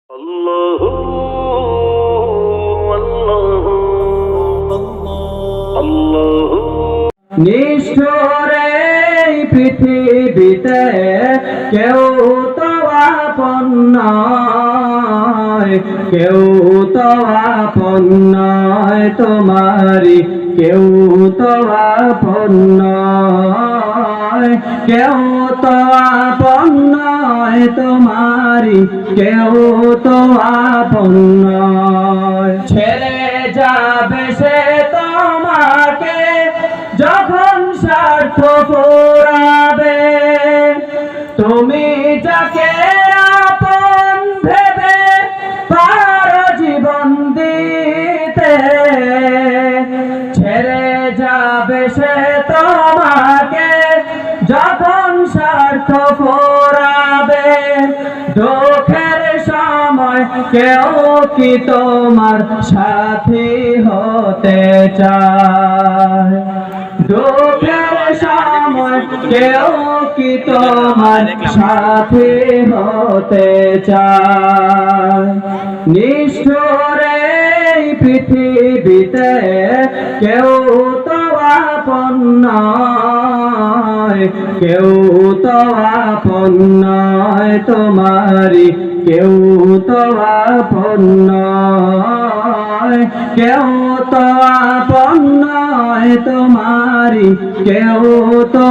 আল্লাহু আল্লাহু আল্লাহু। নিষ্ঠুর এই পৃথিবীতে কেউ তো আপন নয়, কেউ তো আপন নয় তোমারি, কেউ তো আপন নয়, কেউ তো আপন নয় তোমারি, কেউ তো আপন নয়। ছেড়ে যাবে সে তোমাকে যখন স্বার্থ ফুরাবে, তুমি যাকে আপন ভেবে পারো জীবন দিতে, ছেড়ে যাবে সে তোমাকে যখন স্বার্থ ফুরাবে। দুঃখের সময় কেউ কি তোমার সাথী হতে চায়? দুঃখের সময় কেউ কি তোমার সাথী হতে চায়? নিষ্ঠুর এই পৃথিবীতে কেউ তো আপন নয়, কেউ তো আপন নয় তোমারি, কেউ তো আপন নয়, কেউ তো আপন নয় তোমারি, কেউ তো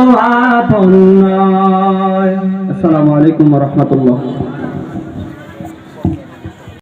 আপন নয়। আসসালামু আলাইকুম ওয়া রাহমাতুল্লাহ।